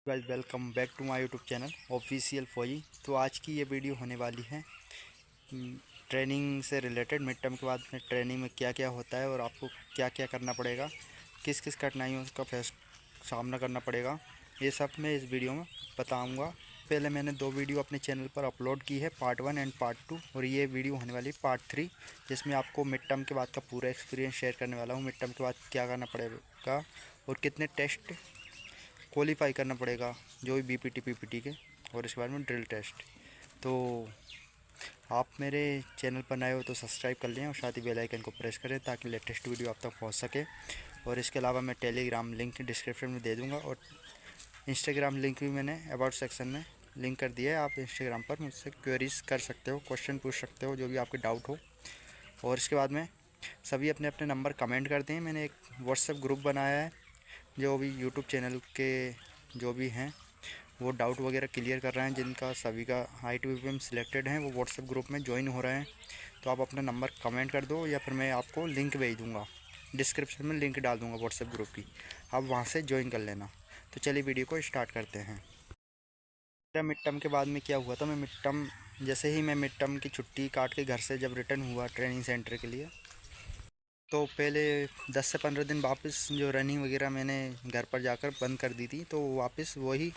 Guys welcome back to my YouTube channel official Fauji. तो आज की ये वीडियो होने वाली है ट्रेनिंग से रिलेटेड। मिड टर्म के बाद में ट्रेनिंग में क्या क्या होता है और आपको क्या क्या करना पड़ेगा, किस किस कठिनाइयों का सामना करना पड़ेगा, ये सब मैं इस वीडियो में बताऊंगा। पहले मैंने 2 वीडियो अपने चैनल पर अपलोड की है, पार्ट 1 एंड पार्ट 2, और ये वीडियो होने वाली पार्ट 3, जिसमें आपको मिड टर्म के बाद का पूरा एक्सपीरियंस शेयर करने वाला हूँ। मिड टर्म के बाद क्या करना पड़ेगा और कितने टेस्ट क्वालीफाई करना पड़ेगा, जो भी बीपीटी पीपीटी के, और इसके बाद में ड्रिल टेस्ट। तो आप मेरे चैनल पर नए हो तो सब्सक्राइब कर लें और साथ ही बेल आइकन को प्रेस करें ताकि लेटेस्ट वीडियो आप तक पहुंच सके। और इसके अलावा मैं टेलीग्राम लिंक डिस्क्रिप्शन में दे दूंगा, और इंस्टाग्राम लिंक भी मैंने अबाउट सेक्शन में लिंक कर दिया है। आप इंस्टाग्राम पर मुझसे क्वेरीज कर सकते हो, क्वेश्चन पूछ सकते हो, जो भी आपके डाउट हो। और इसके बाद में सभी अपने अपने नंबर कमेंट करते हैं। मैंने एक व्हाट्सएप ग्रुप बनाया है, जो भी यूट्यूब चैनल के जो भी हैं वो डाउट वगैरह क्लियर कर रहे हैं, जिनका सभी का ITBPM सिलेक्टेड हैं, वो व्हाट्सएप ग्रुप में ज्वाइन हो रहे हैं। तो आप अपना नंबर कमेंट कर दो, या फिर मैं आपको लिंक भेज दूँगा, डिस्क्रिप्शन में लिंक डाल दूँगा व्हाट्सएप ग्रुप की, आप वहाँ से ज्वाइन कर लेना। तो चलिए वीडियो को स्टार्ट करते हैं। मेरा मिड टर्म के बाद में क्या हुआ था, जैसे ही मैं मिड टर्म की छुट्टी काट के घर से जब रिटर्न हुआ ट्रेनिंग सेंटर के लिए, तो पहले 10 से 15 दिन वापस जो रनिंग वगैरह मैंने घर पर जाकर बंद कर दी थी, तो वापस वही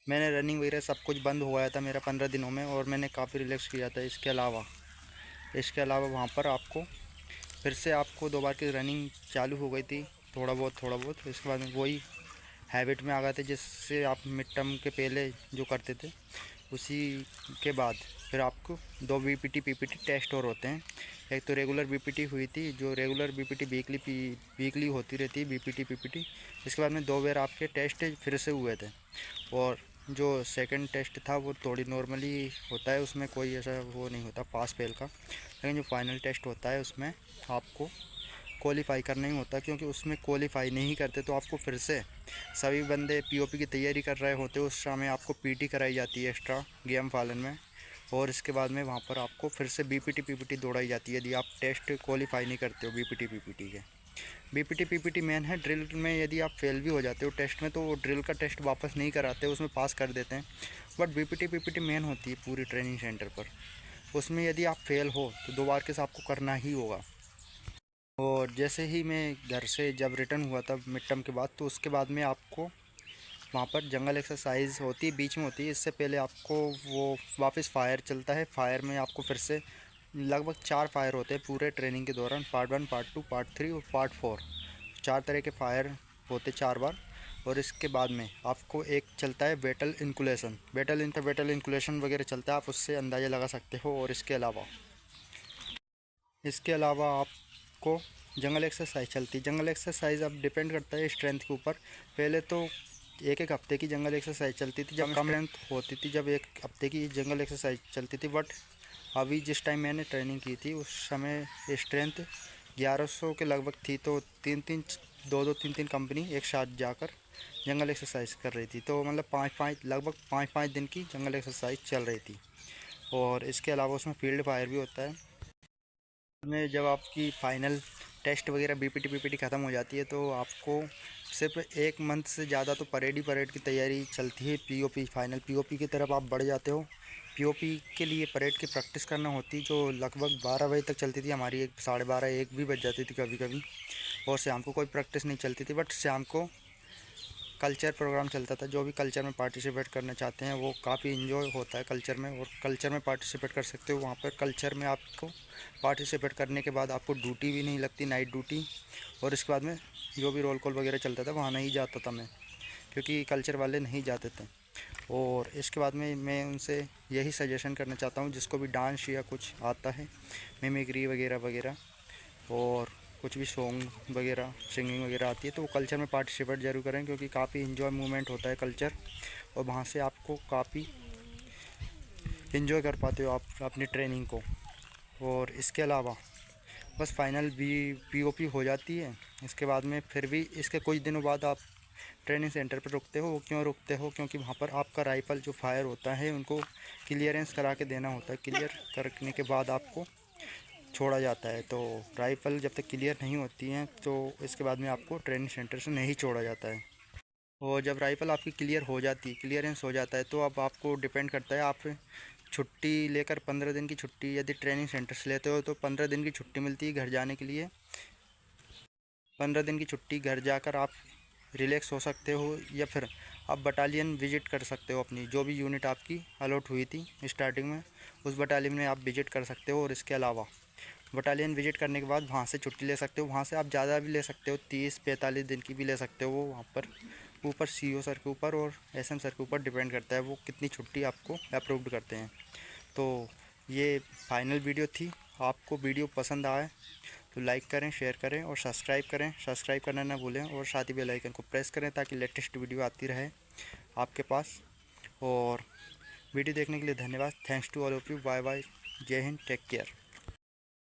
मैंने रनिंग वगैरह सब कुछ बंद हो गया था मेरा 15 दिनों में, और मैंने काफ़ी रिलैक्स किया था। इसके अलावा वहाँ पर आपको फिर से आपको 2 बार की रनिंग चालू हो गई थी, थोड़ा बहुत। इसके बाद में वही हैबिट में आ गए थे, जिससे आप मिड टर्म के पहले जो करते थे उसी के बाद फिर आपको 2 बीपीटी पीपीटी टेस्ट और होते हैं। एक तो रेगुलर बीपीटी हुई थी, जो रेगुलर बीपीटी वीकली होती रहती है बीपीटी पीपीटी। इसके बाद में 2 बार आपके टेस्ट फिर से हुए थे, और जो सेकंड टेस्ट था वो थोड़ी नॉर्मली होता है, उसमें कोई ऐसा वो नहीं होता पास फेल का। लेकिन जो फाइनल टेस्ट होता है उसमें आपको क्वालीफाई करना ही होता है, क्योंकि उसमें क्वालीफाई नहीं करते तो आपको फिर से, सभी बंदे पीओपी की तैयारी कर रहे होते उस समय आपको पीटी कराई जाती है एक्स्ट्रा गेम फालन में, और इसके बाद में वहाँ पर आपको फिर से बीपीटी पीपीटी दौड़ाई जाती है यदि आप टेस्ट क्वालीफाई नहीं करते हो बीपीटी पीपीटी के। बीपीटी पीपीटी मेन है। ड्रिल में यदि आप फेल भी हो जाते हो टेस्ट में, तो वो ड्रिल का टेस्ट वापस नहीं कराते, उसमें पास कर देते हैं। बट बीपीटी पीपीटी मेन होती है पूरी ट्रेनिंग सेंटर पर। उसमें यदि आप फेल हो तो 2 बार के साथ आपको करना ही होगा। और जैसे ही मैं घर से जब रिटर्न हुआ था मिड टर्म के बाद, तो उसके बाद में आपको वहाँ पर जंगल एक्सरसाइज होती है, बीच में होती है। इससे पहले आपको वो वापस फायर चलता है। फायर में आपको फिर से लगभग 4 फायर होते हैं पूरे ट्रेनिंग के दौरान, पार्ट 1, पार्ट 2, पार्ट 3 और पार्ट 4। 4 तरह के फायर होते 4 बार। और इसके बाद में आपको एक चलता है वेटल इंकुलेशन वगैरह चलता है, आप उससे अंदाज़ा लगा सकते हो। और इसके अलावा आपको जंगल एक्सरसाइज चलती है। जंगल एक्सरसाइज अब डिपेंड करता है स्ट्रेंथ के ऊपर। पहले तो एक हफ्ते की जंगल एक्सरसाइज चलती थी, जब कम स्ट्रेंथ होती थी, जब एक हफ्ते की जंगल एक्सरसाइज चलती थी। बट अभी जिस टाइम मैंने ट्रेनिंग की थी उस समय स्ट्रेंथ 1100 के लगभग थी, तो 3-3 कंपनी एक साथ जाकर जंगल एक्सरसाइज कर रही थी। तो मतलब लगभग 5-5 दिन की जंगल एक्सरसाइज चल रही थी। और इसके अलावा उसमें फील्ड फायर भी होता है। में जब आपकी फ़ाइनल टेस्ट वगैरह बीपीटी पीपीटी ख़त्म हो जाती है, तो आपको सिर्फ 1 मंथ से ज़्यादा तो परेड की तैयारी चलती है। पीओपी फाइनल पीओपी की तरफ आप बढ़ जाते हो। पीओपी के लिए परेड की प्रैक्टिस करना होती, जो लगभग 12 बजे तक चलती थी हमारी, 1 साढ़े 12 1 भी बज जाती थी कभी कभी। और शाम को कोई प्रैक्टिस नहीं चलती थी, बट शाम को कल्चर प्रोग्राम चलता था। जो भी कल्चर में पार्टिसिपेट करना चाहते हैं वो काफ़ी इन्जॉय होता है कल्चर में, और कल्चर में पार्टिसिपेट कर सकते हो। वहाँ पर कल्चर में आपको पार्टिसिपेट करने के बाद आपको ड्यूटी भी नहीं लगती, नाइट ड्यूटी। और इसके बाद में जो भी रोल कॉल वगैरह चलता था वहाँ नहीं जाता था मैं, क्योंकि कल्चर वाले नहीं जाते थे। और इसके बाद में मैं उनसे यही सजेशन करना चाहता हूँ, जिसको भी डांस या कुछ आता है, मिमिक्री वगैरह वगैरह, और कुछ भी सॉन्ग वगैरह सिंगिंग वगैरह आती है, तो वो कल्चर में पार्टिसिपेट ज़रूर करें, क्योंकि काफ़ी इन्जॉय मूवमेंट होता है कल्चर। और वहाँ से आपको काफ़ी इन्जॉय कर पाते हो आप अपनी ट्रेनिंग को। और इसके अलावा बस फाइनल भी पीओपी हो जाती है। इसके बाद में फिर भी इसके कुछ दिनों बाद आप ट्रेनिंग सेंटर पर रुकते हो। वो क्यों रुकते हो? क्योंकि वहाँ पर आपका राइफ़ल जो फायर होता है उनको क्लियरेंस करा के देना होता है। क्लियर करने के बाद आपको छोड़ा जाता है। तो राइफ़ल जब तक क्लियर नहीं होती हैं, तो इसके बाद में आपको ट्रेनिंग सेंटर से नहीं छोड़ा जाता है। और जब राइफल आपकी क्लियर हो जाती है, क्लियरेंस हो जाता है, तो अब आपको डिपेंड करता है, आप छुट्टी लेकर 15 दिन की छुट्टी यदि ट्रेनिंग सेंटर से लेते हो तो 15 दिन की छुट्टी मिलती है घर जाने के लिए। 15 दिन की छुट्टी घर जाकर आप रिलैक्स हो सकते हो, या फिर आप बटालियन विजिट कर सकते हो, अपनी जो भी यूनिट आपकी अलॉट हुई थी स्टार्टिंग में उस बटालियन में आप विजिट कर सकते हो। और इसके अलावा बटालियन विजिट करने के बाद वहाँ से छुट्टी ले सकते हो, वहाँ से आप ज़्यादा भी ले सकते हो, 30-45 दिन की भी ले सकते हो। वहाँ पर ऊपर सीईओ सर के ऊपर और एसएम सर के ऊपर डिपेंड करता है वो कितनी छुट्टी आपको अप्रूव्ड करते हैं। तो ये फाइनल वीडियो थी। आपको वीडियो पसंद आए तो लाइक करें, शेयर करें और सब्सक्राइब करें, सब्सक्राइब करना ना भूलें, और साथ ही बेल आइकन को प्रेस करें ताकि लेटेस्ट वीडियो आती रहे आपके पास। और वीडियो देखने के लिए धन्यवाद। Thanks to all of you. Bye bye. जय हिंद। Take care.